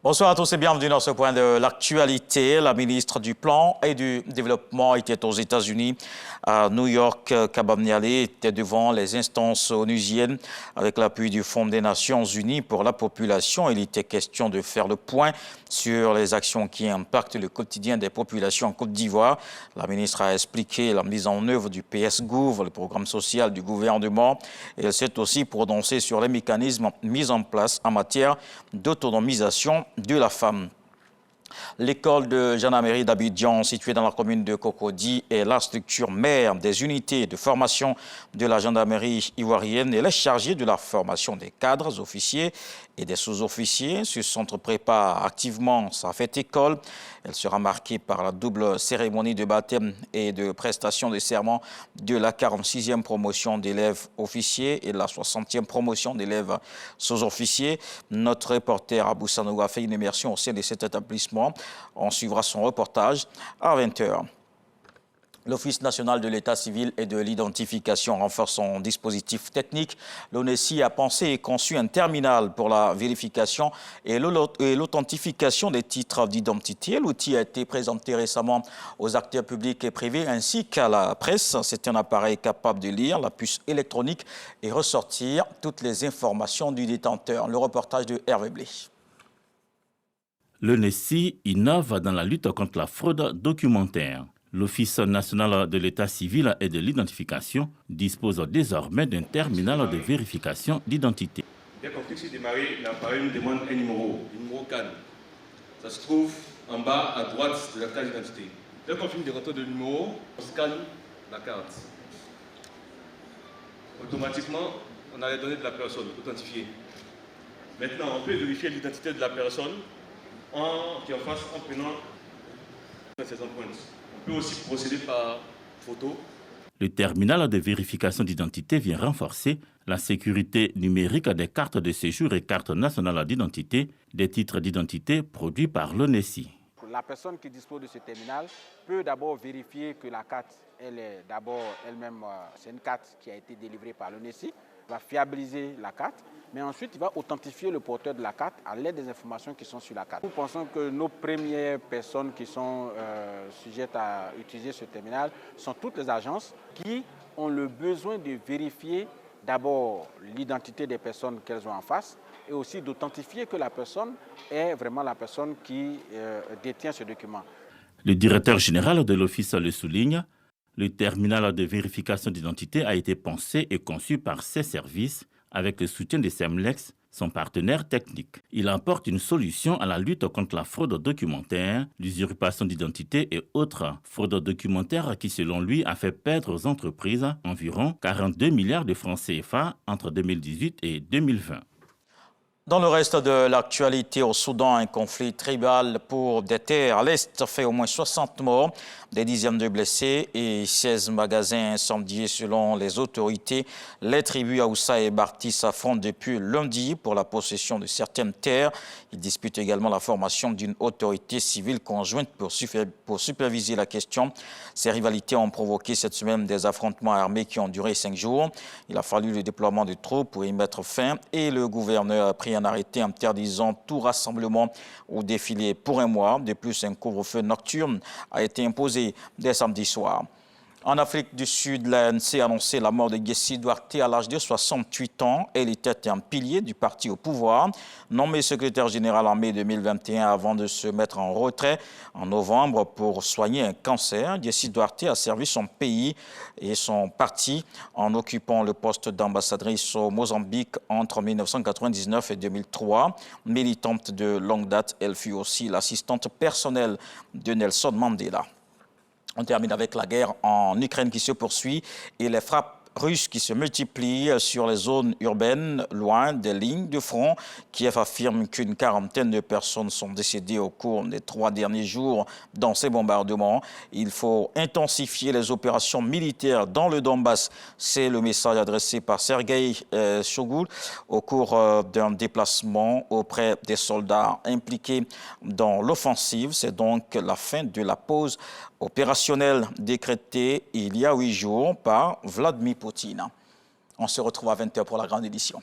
Bonsoir à tous et bienvenue dans ce point de l'actualité. La ministre du Plan et du Développement était aux États-Unis, à New York. Kabamniale était devant les instances onusiennes avec l'appui du Fonds des Nations Unies pour la population. Il était question de faire le point sur les actions qui impactent le quotidien des populations en Côte d'Ivoire. La ministre a expliqué la mise en œuvre du PS-Gouv, le programme social du gouvernement. Et elle s'est aussi prononcée sur les mécanismes mis en place en matière d'autonomisation de la femme. L'école de gendarmerie d'Abidjan, située dans la commune de Cocody, est la structure mère des unités de formation de la gendarmerie ivoirienne. Elle est chargée de la formation des cadres, officiers et des sous-officiers. Ce centre prépare activement sa fête école. Elle sera marquée par la double cérémonie de baptême et de prestation de serment de la 46e promotion d'élèves officiers et la 60e promotion d'élèves sous-officiers. Notre reporter Abou Sanogo a fait une immersion au sein de cet établissement. On suivra son reportage à 20 h. L'Office national de l'état civil et de l'identification renforce son dispositif technique. L'ONESI a pensé et conçu un terminal pour la vérification et l'authentification des titres d'identité. L'outil a été présenté récemment aux acteurs publics et privés ainsi qu'à la presse. C'est un appareil capable de lire la puce électronique et ressortir toutes les informations du détenteur. Le reportage de Hervé Blé. L'ONESI innove dans la lutte contre la fraude documentaire. L'Office national de l'état civil et de l'identification dispose désormais d'un terminal de vérification d'identité. Dès qu'on fixe démarrer, l'appareil nous demande un numéro CAN. Ça se trouve en bas à droite de la carte d'identité. Dès qu'on finit de rentrer le numéro, on scanne la carte. Automatiquement, on a les données de la personne authentifiées. Maintenant, on peut vérifier l'identité de la personne qui est en face en prenant ses empreintes. On peut aussi procéder par photo. Le terminal de vérification d'identité vient renforcer la sécurité numérique des cartes de séjour et cartes nationales d'identité, des titres d'identité produits par l'ONESI. La personne qui dispose de ce terminal peut d'abord vérifier que la carte, elle est d'abord elle-même, c'est une carte qui a été délivrée par l'ONESI, va fiabiliser la carte, mais ensuite il va authentifier le porteur de la carte à l'aide des informations qui sont sur la carte. Nous pensons que nos premières personnes qui sont sujettes à utiliser ce terminal sont toutes les agences qui ont le besoin de vérifier d'abord l'identité des personnes qu'elles ont en face et aussi d'authentifier que la personne est vraiment la personne qui détient ce document. Le directeur général de l'Office le souligne. Le terminal de vérification d'identité a été pensé et conçu par ses services avec le soutien de Semlex, son partenaire technique. Il apporte une solution à la lutte contre la fraude documentaire, l'usurpation d'identité et autres fraudes documentaires qui, selon lui, a fait perdre aux entreprises environ 42 milliards de francs CFA entre 2018 et 2020. Dans le reste de l'actualité, au Soudan, un conflit tribal pour des terres à l'Est fait au moins 60 morts, des dizaines de blessés et 16 magasins incendiés selon les autorités. Les tribus Aoussa et Barti s'affrontent depuis lundi pour la possession de certaines terres. Ils disputent également la formation d'une autorité civile conjointe pour superviser la question. Ces rivalités ont provoqué cette semaine des affrontements armés qui ont duré 5 jours. Il a fallu le déploiement de troupes pour y mettre fin et le gouverneur a pris un arrêté interdisant tout rassemblement ou défilé pour un mois. De plus, un couvre-feu nocturne a été imposé dès samedi soir. En Afrique du Sud, l'ANC a annoncé la mort de Gessi Duarte à l'âge de 68 ans. Elle était un pilier du parti au pouvoir, nommé secrétaire général en mai 2021 avant de se mettre en retrait en novembre pour soigner un cancer. Gessi Duarte a servi son pays et son parti en occupant le poste d'ambassadrice au Mozambique entre 1999 et 2003. Militante de longue date, elle fut aussi l'assistante personnelle de Nelson Mandela. On termine avec la guerre en Ukraine qui se poursuit et les frappes russes qui se multiplient sur les zones urbaines, loin des lignes de front. Kiev affirme qu'une quarantaine de personnes sont décédées au cours des 3 derniers jours dans ces bombardements. Il faut intensifier les opérations militaires dans le Donbass. C'est le message adressé par Sergueï Shoigu au cours d'un déplacement auprès des soldats impliqués dans l'offensive. C'est donc la fin de la pause opérationnelle décrétée il y a 8 jours par Vladimir Poutine. On se retrouve à 20 h pour la grande édition.